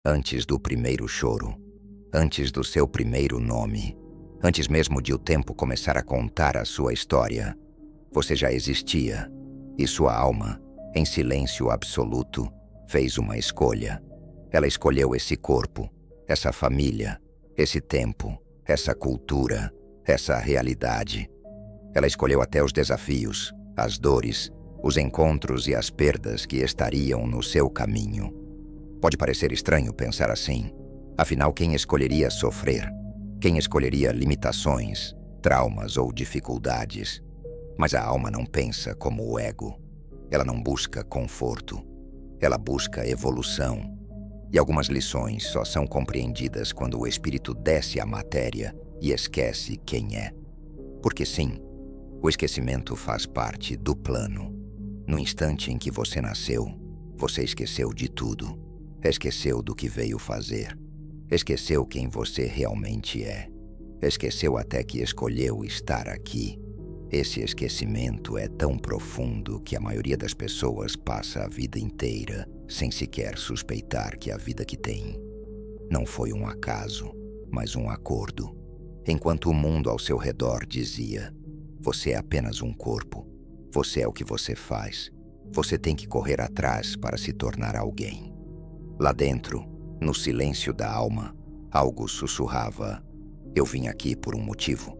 Antes do primeiro choro, antes do seu primeiro nome, antes mesmo de o tempo começar a contar a sua história, você já existia, e sua alma, em silêncio absoluto, fez uma escolha. Ela escolheu esse corpo, essa família, esse tempo, essa cultura, essa realidade. Ela escolheu até os desafios, as dores, os encontros e as perdas que estariam no seu caminho. Pode parecer estranho pensar assim. Afinal, quem escolheria sofrer? Quem escolheria limitações, traumas ou dificuldades? Mas a alma não pensa como o ego. Ela não busca conforto. Ela busca evolução. E algumas lições só são compreendidas quando o espírito desce à matéria e esquece quem é. Porque sim, o esquecimento faz parte do plano. No instante em que você nasceu, você esqueceu de tudo. Esqueceu do que veio fazer. Esqueceu quem você realmente é. Esqueceu até que escolheu estar aqui. Esse esquecimento é tão profundo que a maioria das pessoas passa a vida inteira sem sequer suspeitar que a vida que tem não foi um acaso, mas um acordo. Enquanto o mundo ao seu redor dizia: você é apenas um corpo, você é o que você faz, você tem que correr atrás para se tornar alguém. Lá dentro, no silêncio da alma, algo sussurrava: eu vim aqui por um motivo,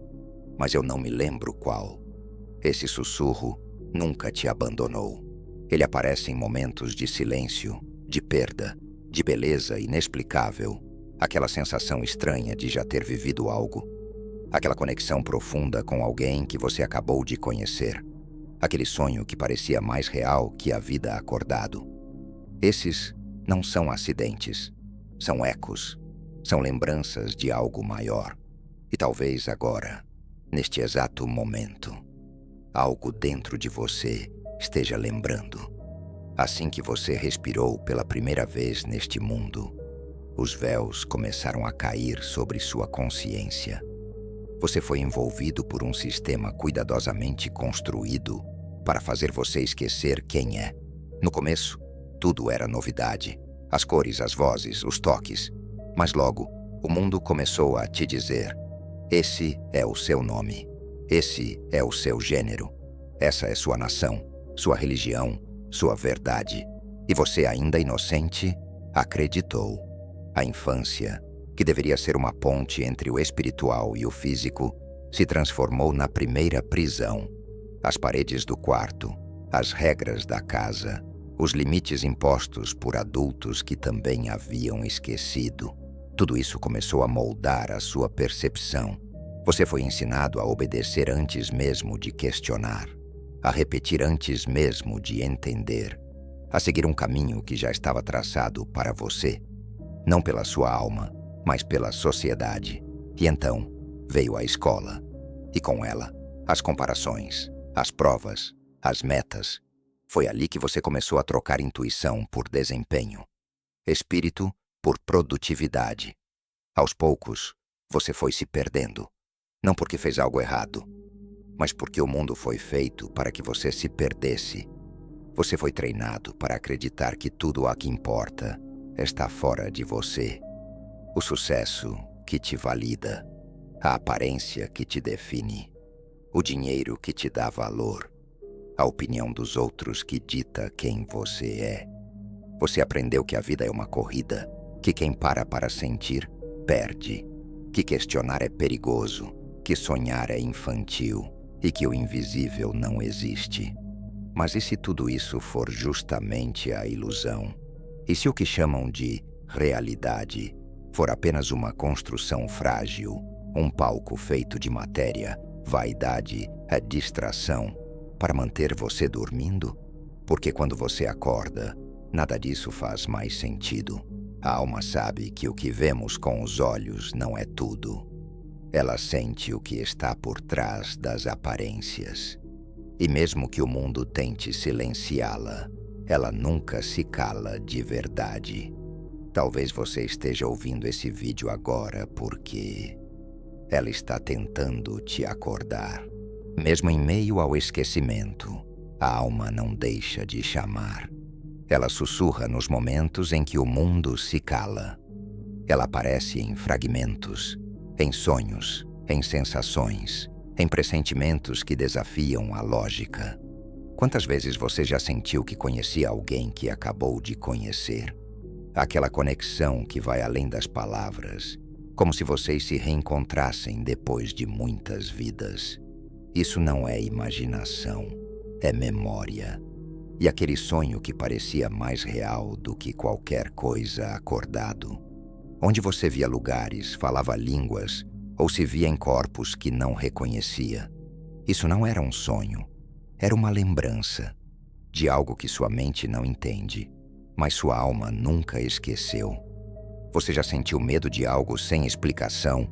mas eu não me lembro qual. Esse sussurro nunca te abandonou. Ele aparece em momentos de silêncio, de perda, de beleza inexplicável, aquela sensação estranha de já ter vivido algo, aquela conexão profunda com alguém que você acabou de conhecer, aquele sonho que parecia mais real que a vida acordado. Esses não são acidentes, são ecos, são lembranças de algo maior. E talvez agora, neste exato momento, algo dentro de você esteja lembrando. Assim que você respirou pela primeira vez neste mundo, os véus começaram a cair sobre sua consciência. Você foi envolvido por um sistema cuidadosamente construído para fazer você esquecer quem é. No começo, tudo era novidade. As cores, as vozes, os toques. Mas logo, o mundo começou a te dizer: esse é o seu nome. Esse é o seu gênero. Essa é sua nação, sua religião, sua verdade. E você, ainda inocente, acreditou. A infância, que deveria ser uma ponte entre o espiritual e o físico, se transformou na primeira prisão. As paredes do quarto, as regras da casa, os limites impostos por adultos que também haviam esquecido. Tudo isso começou a moldar a sua percepção. Você foi ensinado a obedecer antes mesmo de questionar, a repetir antes mesmo de entender, a seguir um caminho que já estava traçado para você, não pela sua alma, mas pela sociedade. E então veio a escola, e com ela as comparações, as provas, as metas. Foi ali que você começou a trocar intuição por desempenho, espírito por produtividade. Aos poucos, você foi se perdendo. Não porque fez algo errado, mas porque o mundo foi feito para que você se perdesse. Você foi treinado para acreditar que tudo o que importa está fora de você. O sucesso que te valida, a aparência que te define, o dinheiro que te dá valor, a opinião dos outros que dita quem você é. Você aprendeu que a vida é uma corrida, que quem para sentir, perde, que questionar é perigoso, que sonhar é infantil e que o invisível não existe. Mas e se tudo isso for justamente a ilusão? E se o que chamam de realidade for apenas uma construção frágil, um palco feito de matéria, vaidade, a distração, para manter você dormindo? Porque quando você acorda, nada disso faz mais sentido. A alma sabe que o que vemos com os olhos não é tudo. Ela sente o que está por trás das aparências. E mesmo que o mundo tente silenciá-la, ela nunca se cala de verdade. Talvez você esteja ouvindo esse vídeo agora porque ela está tentando te acordar. Mesmo em meio ao esquecimento, a alma não deixa de chamar. Ela sussurra nos momentos em que o mundo se cala. Ela aparece em fragmentos, em sonhos, em sensações, em pressentimentos que desafiam a lógica. Quantas vezes você já sentiu que conhecia alguém que acabou de conhecer? Aquela conexão que vai além das palavras, como se vocês se reencontrassem depois de muitas vidas. Isso não é imaginação, é memória. E aquele sonho que parecia mais real do que qualquer coisa acordado, onde você via lugares, falava línguas ou se via em corpos que não reconhecia. Isso não era um sonho, era uma lembrança de algo que sua mente não entende, mas sua alma nunca esqueceu. Você já sentiu medo de algo sem explicação,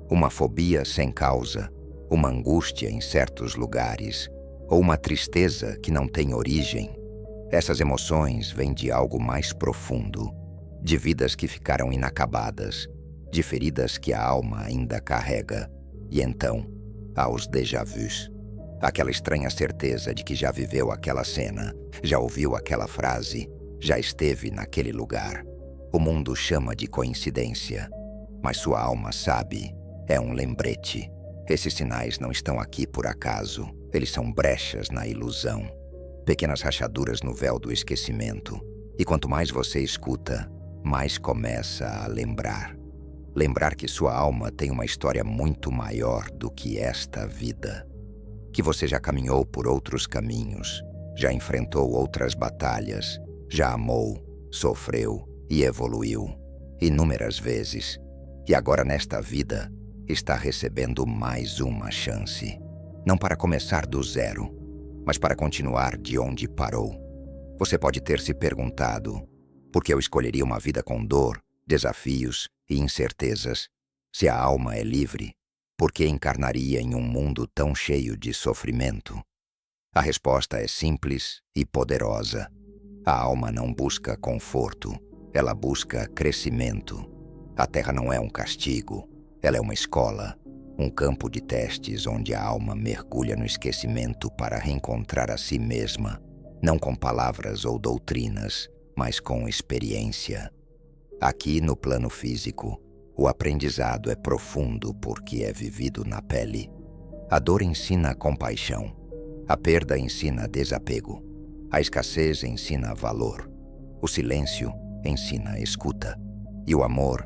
uma fobia sem causa, uma angústia em certos lugares, ou uma tristeza que não tem origem? Essas emoções vêm de algo mais profundo, de vidas que ficaram inacabadas, de feridas que a alma ainda carrega. E então, há os déjà-vus. Aquela estranha certeza de que já viveu aquela cena, já ouviu aquela frase, já esteve naquele lugar. O mundo chama de coincidência, mas sua alma sabe, é um lembrete. Esses sinais não estão aqui por acaso, eles são brechas na ilusão, pequenas rachaduras no véu do esquecimento. E quanto mais você escuta, mais começa a lembrar. Lembrar que sua alma tem uma história muito maior do que esta vida. Que você já caminhou por outros caminhos, já enfrentou outras batalhas, já amou, sofreu e evoluiu inúmeras vezes. E agora nesta vida, está recebendo mais uma chance. Não para começar do zero, mas para continuar de onde parou. Você pode ter se perguntado: por que eu escolheria uma vida com dor, desafios e incertezas? Se a alma é livre, por que encarnaria em um mundo tão cheio de sofrimento? A resposta é simples e poderosa. A alma não busca conforto, ela busca crescimento. A Terra não é um castigo, ela é uma escola, um campo de testes onde a alma mergulha no esquecimento para reencontrar a si mesma, não com palavras ou doutrinas, mas com experiência. Aqui no plano físico, o aprendizado é profundo porque é vivido na pele. A dor ensina compaixão, a perda ensina desapego, a escassez ensina valor, o silêncio ensina escuta, e o amor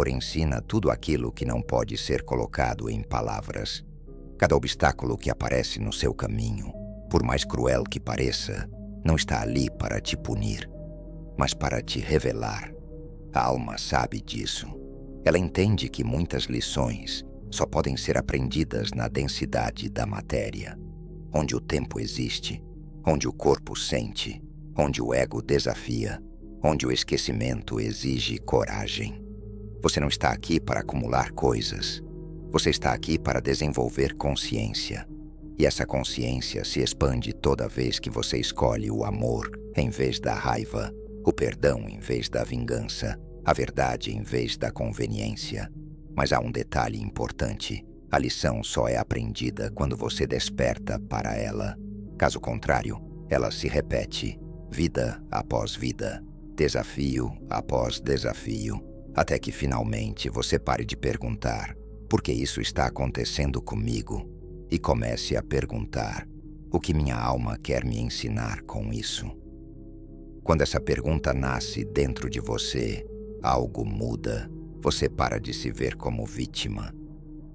ensina tudo aquilo que não pode ser colocado em palavras. Cada obstáculo que aparece no seu caminho, por mais cruel que pareça, não está ali para te punir, mas para te revelar. A alma sabe disso. Ela entende que muitas lições só podem ser aprendidas na densidade da matéria, onde o tempo existe, onde o corpo sente, onde o ego desafia, onde o esquecimento exige coragem. Você não está aqui para acumular coisas. Você está aqui para desenvolver consciência. E essa consciência se expande toda vez que você escolhe o amor em vez da raiva, o perdão em vez da vingança, a verdade em vez da conveniência. Mas há um detalhe importante: a lição só é aprendida quando você desperta para ela. Caso contrário, ela se repete, vida após vida, desafio após desafio, até que finalmente você pare de perguntar por que isso está acontecendo comigo e comece a perguntar o que minha alma quer me ensinar com isso. Quando essa pergunta nasce dentro de você, algo muda. Você para de se ver como vítima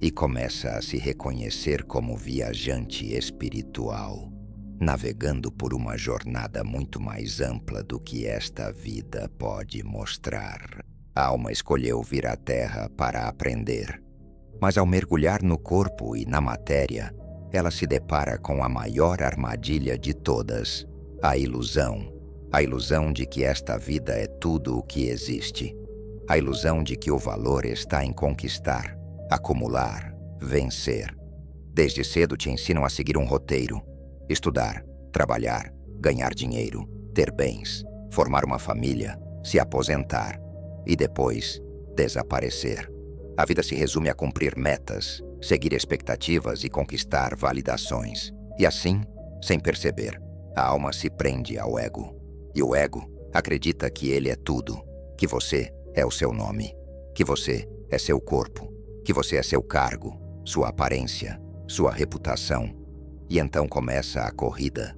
e começa a se reconhecer como viajante espiritual, navegando por uma jornada muito mais ampla do que esta vida pode mostrar. A alma escolheu vir à Terra para aprender, mas ao mergulhar no corpo e na matéria, ela se depara com a maior armadilha de todas, a ilusão de que esta vida é tudo o que existe, a ilusão de que o valor está em conquistar, acumular, vencer. Desde cedo te ensinam a seguir um roteiro: estudar, trabalhar, ganhar dinheiro, ter bens, formar uma família, se aposentar e depois desaparecer. A vida se resume a cumprir metas, seguir expectativas e conquistar validações. E assim, sem perceber, a alma se prende ao ego. E o ego acredita que ele é tudo, que você é o seu nome, que você é seu corpo, que você é seu cargo, sua aparência, sua reputação. E então começa a corrida.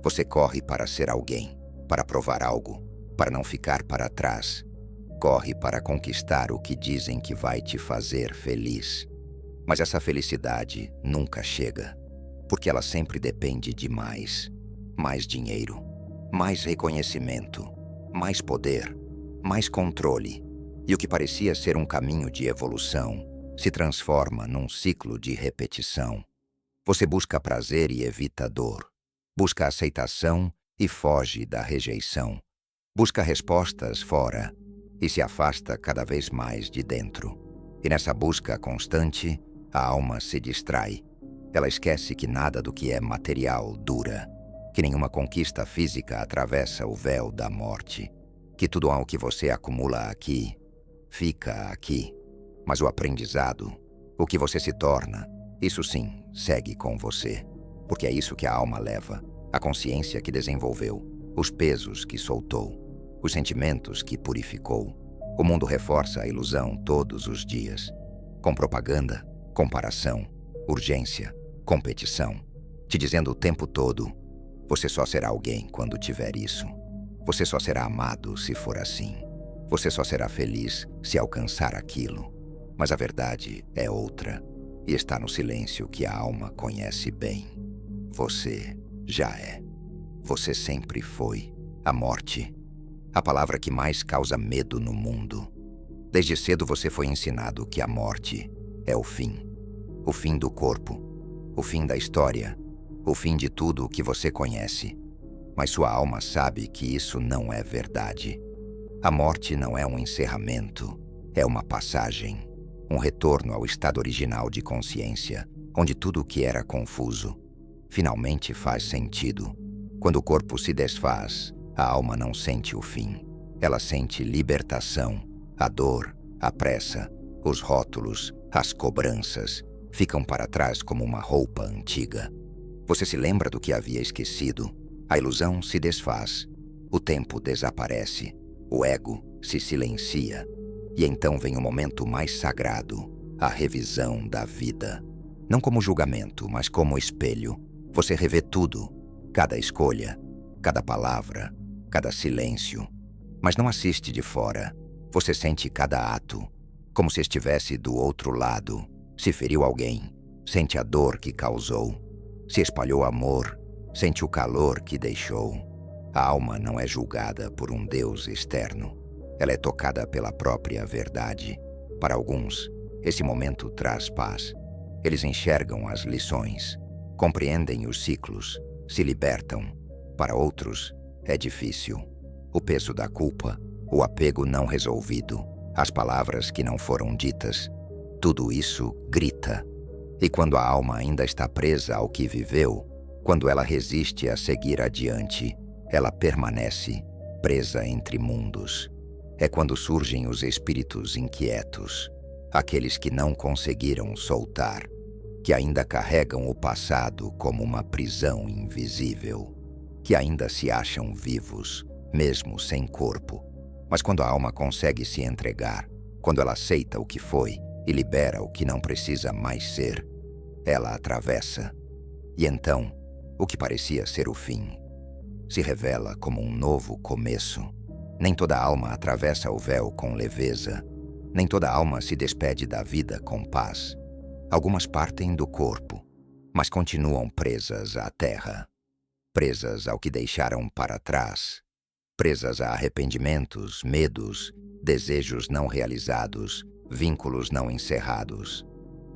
Você corre para ser alguém, para provar algo, para não ficar para trás. Corre para conquistar o que dizem que vai te fazer feliz. Mas essa felicidade nunca chega, porque ela sempre depende de mais. Mais dinheiro, mais reconhecimento, mais poder, mais controle. E o que parecia ser um caminho de evolução se transforma num ciclo de repetição. Você busca prazer e evita dor. Busca aceitação e foge da rejeição. Busca respostas fora e se afasta cada vez mais de dentro. E nessa busca constante, a alma se distrai. Ela esquece que nada do que é material dura, que nenhuma conquista física atravessa o véu da morte, que tudo ao que você acumula aqui, fica aqui. Mas o aprendizado, o que você se torna, isso sim, segue com você. Porque é isso que a alma leva, a consciência que desenvolveu, os pesos que soltou, os sentimentos que purificou. O mundo reforça a ilusão todos os dias, com propaganda, comparação, urgência, competição, te dizendo o tempo todo: você só será alguém quando tiver isso. Você só será amado se for assim. Você só será feliz se alcançar aquilo. Mas a verdade é outra, e está no silêncio que a alma conhece bem. Você já é. Você sempre foi. A morte, a palavra que mais causa medo no mundo. Desde cedo você foi ensinado que a morte é o fim. O fim do corpo, o fim da história, o fim de tudo o que você conhece. Mas sua alma sabe que isso não é verdade. A morte não é um encerramento, é uma passagem, um retorno ao estado original de consciência, onde tudo o que era confuso finalmente faz sentido. Quando o corpo se desfaz, a alma não sente o fim. Ela sente libertação, a dor, a pressa, os rótulos, as cobranças, ficam para trás como uma roupa antiga. Você se lembra do que havia esquecido. A ilusão se desfaz, o tempo desaparece, o ego se silencia, e então vem o momento mais sagrado, a revisão da vida. Não como julgamento, mas como espelho. Você revê tudo, cada escolha, cada palavra, cada silêncio. Mas não assiste de fora. Você sente cada ato, como se estivesse do outro lado. Se feriu alguém, sente a dor que causou. Se espalhou amor, sente o calor que deixou. A alma não é julgada por um Deus externo. Ela é tocada pela própria verdade. Para alguns, esse momento traz paz. Eles enxergam as lições, compreendem os ciclos, se libertam. Para outros, é difícil. O peso da culpa, o apego não resolvido, as palavras que não foram ditas, tudo isso grita. E quando a alma ainda está presa ao que viveu, quando ela resiste a seguir adiante, ela permanece presa entre mundos. É quando surgem os espíritos inquietos, aqueles que não conseguiram soltar, que ainda carregam o passado como uma prisão invisível, que ainda se acham vivos, mesmo sem corpo. Mas quando a alma consegue se entregar, quando ela aceita o que foi e libera o que não precisa mais ser, ela atravessa. E então, o que parecia ser o fim se revela como um novo começo. Nem toda alma atravessa o véu com leveza. Nem toda alma se despede da vida com paz. Algumas partem do corpo, mas continuam presas à terra, presas ao que deixaram para trás, presas a arrependimentos, medos, desejos não realizados, vínculos não encerrados.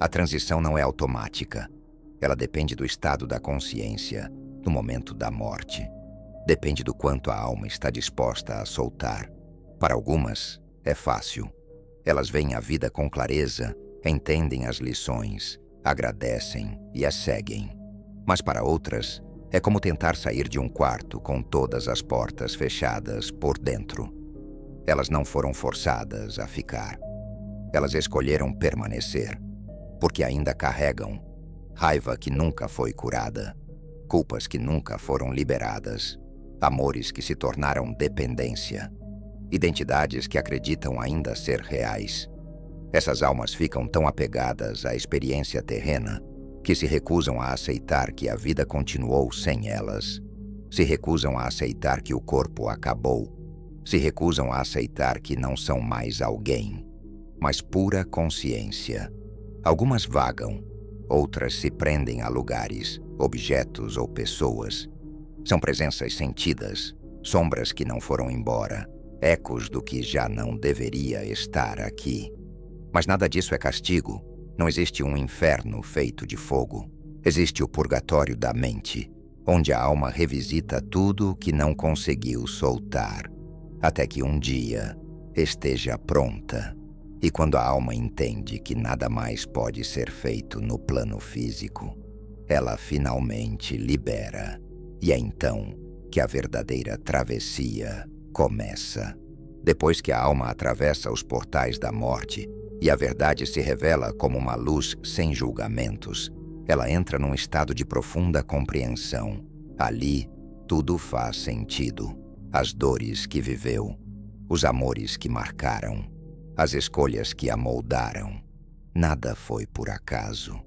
A transição não é automática. Ela depende do estado da consciência, no momento da morte. Depende do quanto a alma está disposta a soltar. Para algumas, é fácil. Elas veem a vida com clareza, entendem as lições, agradecem e as seguem. Mas para outras, é como tentar sair de um quarto com todas as portas fechadas por dentro. Elas não foram forçadas a ficar. Elas escolheram permanecer, porque ainda carregam raiva que nunca foi curada, culpas que nunca foram liberadas, amores que se tornaram dependência, identidades que acreditam ainda ser reais. Essas almas ficam tão apegadas à experiência terrena que se recusam a aceitar que a vida continuou sem elas. Se recusam a aceitar que o corpo acabou. Se recusam a aceitar que não são mais alguém, mas pura consciência. Algumas vagam, outras se prendem a lugares, objetos ou pessoas. São presenças sentidas, sombras que não foram embora, ecos do que já não deveria estar aqui. Mas nada disso é castigo. Não existe um inferno feito de fogo. Existe o purgatório da mente, onde a alma revisita tudo o que não conseguiu soltar, até que um dia esteja pronta. E quando a alma entende que nada mais pode ser feito no plano físico, ela finalmente libera. E é então que a verdadeira travessia começa. Depois que a alma atravessa os portais da morte e a verdade se revela como uma luz sem julgamentos, ela entra num estado de profunda compreensão. Ali, tudo faz sentido. As dores que viveu, os amores que marcaram, as escolhas que a moldaram. Nada foi por acaso.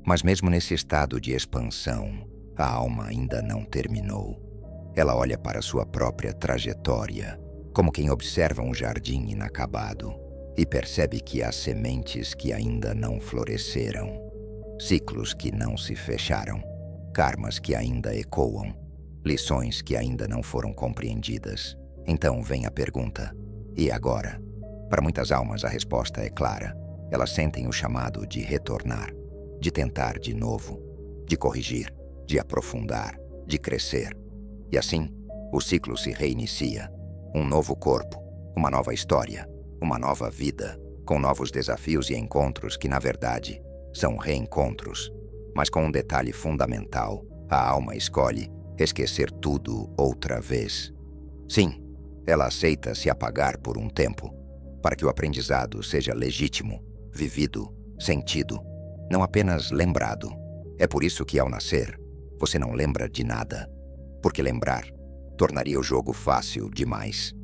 Mas mesmo nesse estado de expansão, a alma ainda não terminou. Ela olha para sua própria trajetória, como quem observa um jardim inacabado, e percebe que há sementes que ainda não floresceram, ciclos que não se fecharam, karmas que ainda ecoam, lições que ainda não foram compreendidas. Então vem a pergunta: e agora? Para muitas almas a resposta é clara. Elas sentem o chamado de retornar, de tentar de novo, de corrigir, de aprofundar, de crescer. E assim, o ciclo se reinicia. Um novo corpo, uma nova história, uma nova vida, com novos desafios e encontros que, na verdade, são reencontros. Mas com um detalhe fundamental: a alma escolhe esquecer tudo outra vez. Sim, ela aceita se apagar por um tempo, para que o aprendizado seja legítimo, vivido, sentido, não apenas lembrado. É por isso que, ao nascer, você não lembra de nada, porque lembrar tornaria o jogo fácil demais.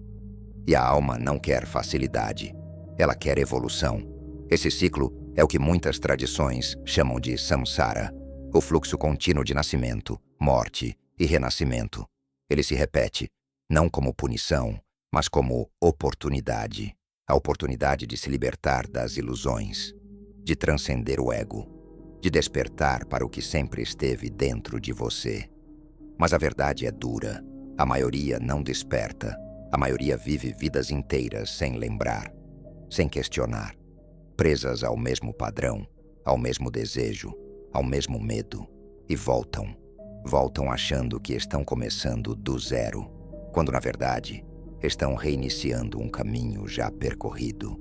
E a alma não quer facilidade, ela quer evolução. Esse ciclo é o que muitas tradições chamam de samsara, o fluxo contínuo de nascimento, morte e renascimento. Ele se repete, não como punição, mas como oportunidade. A oportunidade de se libertar das ilusões, de transcender o ego, de despertar para o que sempre esteve dentro de você. Mas a verdade é dura. A maioria não desperta. A maioria vive vidas inteiras sem lembrar, sem questionar, presas ao mesmo padrão, ao mesmo desejo, ao mesmo medo, e voltam achando que estão começando do zero, quando na verdade estão reiniciando um caminho já percorrido.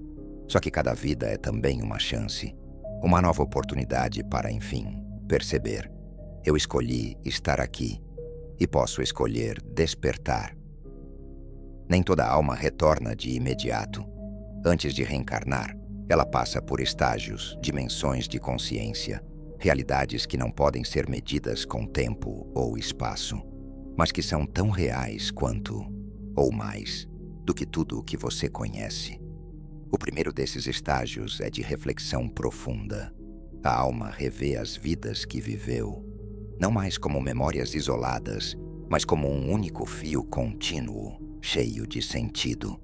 Só que cada vida é também uma chance, uma nova oportunidade para, enfim, perceber: eu escolhi estar aqui e posso escolher despertar. Nem toda alma retorna de imediato. Antes de reencarnar, ela passa por estágios, dimensões de consciência, realidades que não podem ser medidas com tempo ou espaço, mas que são tão reais quanto, ou mais, do que tudo o que você conhece. O primeiro desses estágios é de reflexão profunda. A alma revê as vidas que viveu, não mais como memórias isoladas, mas como um único fio contínuo, cheio de sentido.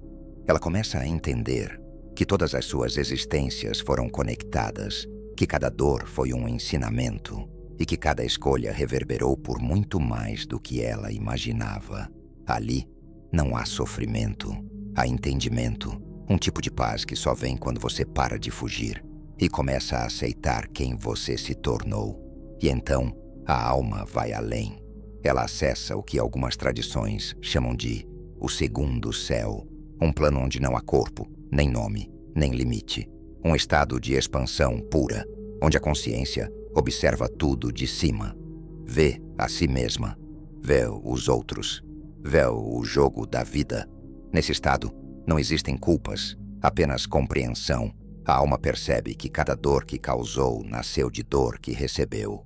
Ela começa a entender que todas as suas existências foram conectadas, que cada dor foi um ensinamento e que cada escolha reverberou por muito mais do que ela imaginava. Ali não há sofrimento, há entendimento, um tipo de paz que só vem quando você para de fugir e começa a aceitar quem você se tornou. E então, a alma vai além. Ela acessa o que algumas tradições chamam de o segundo céu, um plano onde não há corpo, nem nome, nem limite. Um estado de expansão pura, onde a consciência observa tudo de cima. Vê a si mesma, vê os outros, vê o jogo da vida. Nesse estado, não existem culpas, apenas compreensão. A alma percebe que cada dor que causou nasceu de dor que recebeu,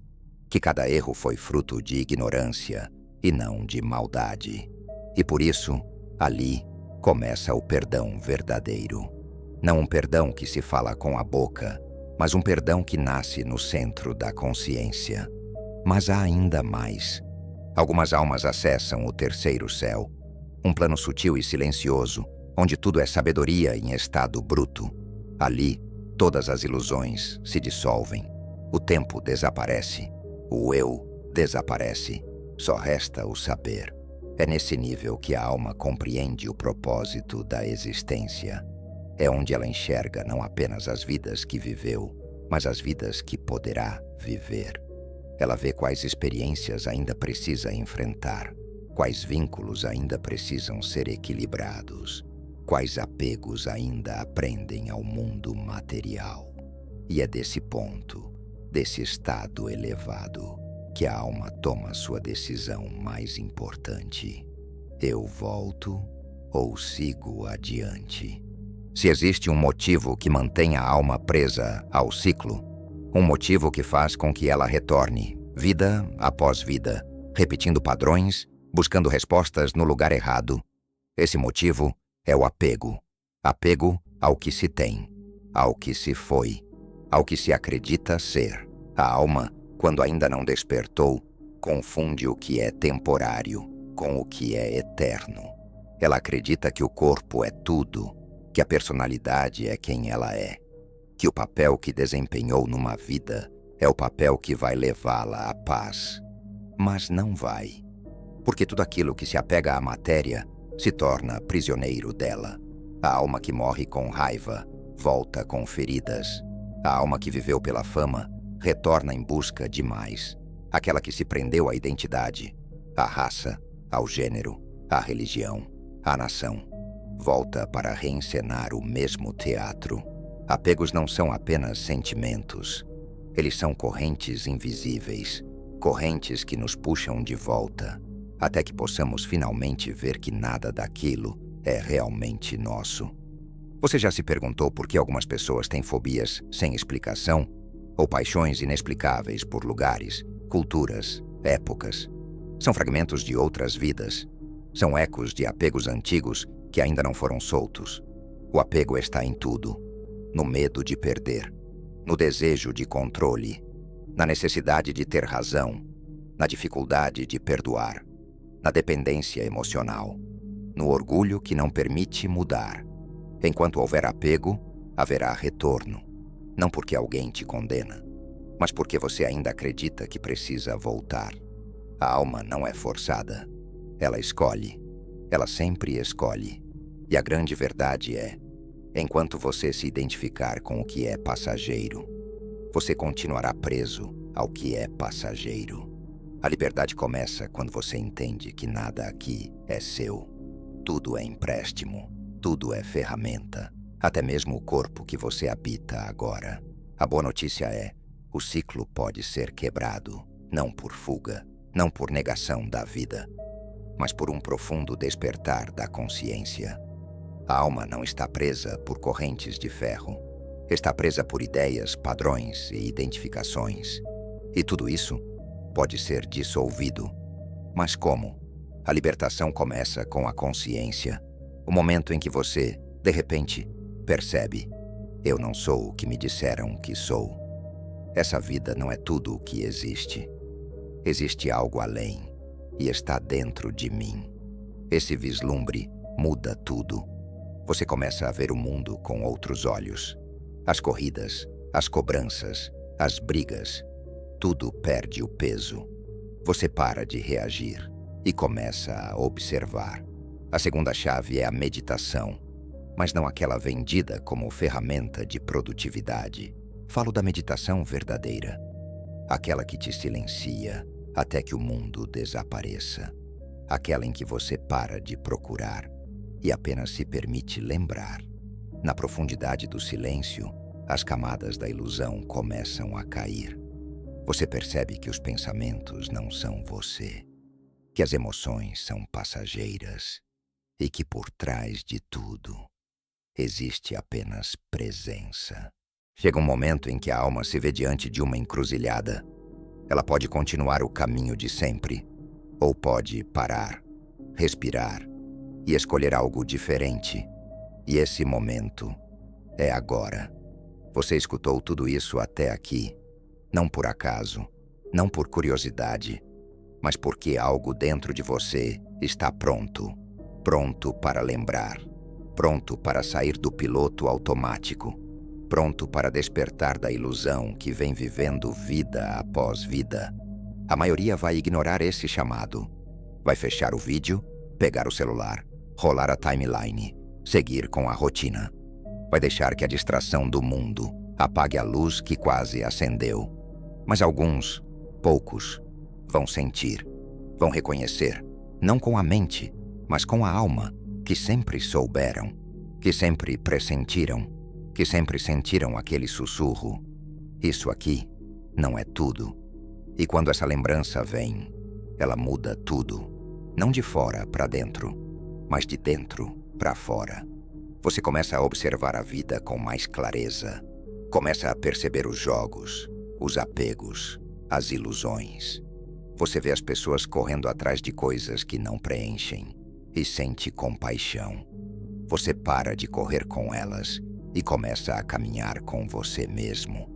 que cada erro foi fruto de ignorância e não de maldade. E por isso, ali começa o perdão verdadeiro. Não um perdão que se fala com a boca, mas um perdão que nasce no centro da consciência. Mas há ainda mais. Algumas almas acessam o terceiro céu, um plano sutil e silencioso, onde tudo é sabedoria em estado bruto. Ali, todas as ilusões se dissolvem. O tempo desaparece. O eu desaparece. Só resta o saber. É nesse nível que a alma compreende o propósito da existência. É onde ela enxerga não apenas as vidas que viveu, mas as vidas que poderá viver. Ela vê quais experiências ainda precisa enfrentar, quais vínculos ainda precisam ser equilibrados, quais apegos ainda aprendem ao mundo material. E é desse ponto, desse estado elevado, que a alma toma sua decisão mais importante. Eu volto ou sigo adiante? Se existe um motivo que mantém a alma presa ao ciclo, um motivo que faz com que ela retorne, vida após vida, repetindo padrões, buscando respostas no lugar errado, esse motivo é o apego. Apego ao que se tem, ao que se foi, ao que se acredita ser. A alma, quando ainda não despertou, confunde o que é temporário com o que é eterno. Ela acredita que o corpo é tudo, que a personalidade é quem ela é, que o papel que desempenhou numa vida é o papel que vai levá-la à paz. Mas não vai, porque tudo aquilo que se apega à matéria se torna prisioneiro dela. A alma que morre com raiva volta com feridas. A alma que viveu pela fama retorna em busca de mais. Aquela que se prendeu à identidade, à raça, ao gênero, à religião, à nação, volta para reencenar o mesmo teatro. Apegos não são apenas sentimentos. Eles são correntes invisíveis, correntes que nos puxam de volta, até que possamos finalmente ver que nada daquilo é realmente nosso. Você já se perguntou por que algumas pessoas têm fobias sem explicação? Ou paixões inexplicáveis por lugares, culturas, épocas? São fragmentos de outras vidas. São ecos de apegos antigos que ainda não foram soltos. O apego está em tudo. No medo de perder, no desejo de controle, na necessidade de ter razão, na dificuldade de perdoar, na dependência emocional, no orgulho que não permite mudar. Enquanto houver apego, haverá retorno. Não porque alguém te condena, mas porque você ainda acredita que precisa voltar. A alma não é forçada. Ela escolhe. Ela sempre escolhe. E a grande verdade é, enquanto você se identificar com o que é passageiro, você continuará preso ao que é passageiro. A liberdade começa quando você entende que nada aqui é seu. Tudo é empréstimo, tudo é ferramenta, até mesmo o corpo que você habita agora. A boa notícia é, o ciclo pode ser quebrado, não por fuga, não por negação da vida, mas por um profundo despertar da consciência. A alma não está presa por correntes de ferro. Está presa por ideias, padrões e identificações. E tudo isso pode ser dissolvido. Mas como? A libertação começa com a consciência. O momento em que você, de repente, percebe: eu não sou o que me disseram que sou. Essa vida não é tudo o que existe. Existe algo além e está dentro de mim. Esse vislumbre muda tudo. Você começa a ver o mundo com outros olhos. As corridas, as cobranças, as brigas, tudo perde o peso. Você para de reagir e começa a observar. A segunda chave é a meditação, mas não aquela vendida como ferramenta de produtividade. Falo da meditação verdadeira, aquela que te silencia até que o mundo desapareça, aquela em que você para de procurar e apenas se permite lembrar. Na profundidade do silêncio, as camadas da ilusão começam a cair. Você percebe que os pensamentos não são você, que as emoções são passageiras e que por trás de tudo existe apenas presença. Chega um momento em que a alma se vê diante de uma encruzilhada. Ela pode continuar o caminho de sempre, ou pode parar, respirar e escolher algo diferente. E esse momento é agora. Você escutou tudo isso até aqui, não por acaso, não por curiosidade, mas porque algo dentro de você está pronto, pronto para lembrar, pronto para sair do piloto automático, pronto para despertar da ilusão que vem vivendo vida após vida. A maioria vai ignorar esse chamado. Vai fechar o vídeo, pegar o celular, rolar a timeline, seguir com a rotina. Vai deixar que a distração do mundo apague a luz que quase acendeu. Mas alguns, poucos, vão sentir, vão reconhecer, não com a mente, mas com a alma, que sempre souberam, que sempre pressentiram, que sempre sentiram aquele sussurro. Isso aqui não é tudo. E quando essa lembrança vem, ela muda tudo. Não de fora para dentro, mas de dentro para fora. Você começa a observar a vida com mais clareza. Começa a perceber os jogos, os apegos, as ilusões. Você vê as pessoas correndo atrás de coisas que não preenchem e sente compaixão. Você para de correr com elas e começa a caminhar com você mesmo.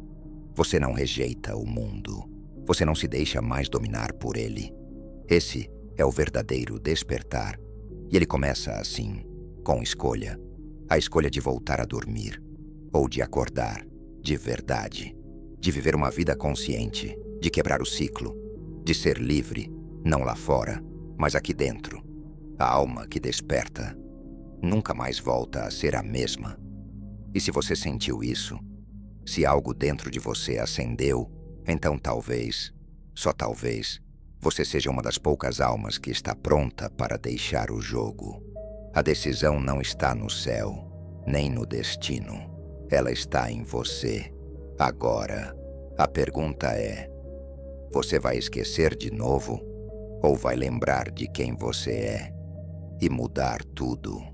Você não rejeita o mundo. Você não se deixa mais dominar por ele. Esse é o verdadeiro despertar. E ele começa assim, com escolha. A escolha de voltar a dormir, ou de acordar, de verdade. De viver uma vida consciente, de quebrar o ciclo, de ser livre, não lá fora, mas aqui dentro. A alma que desperta nunca mais volta a ser a mesma. E se você sentiu isso, se algo dentro de você acendeu, então talvez, só talvez, você seja uma das poucas almas que está pronta para deixar o jogo. A decisão não está no céu, nem no destino. Ela está em você. Agora, a pergunta é: você vai esquecer de novo? Ou vai lembrar de quem você é e mudar tudo?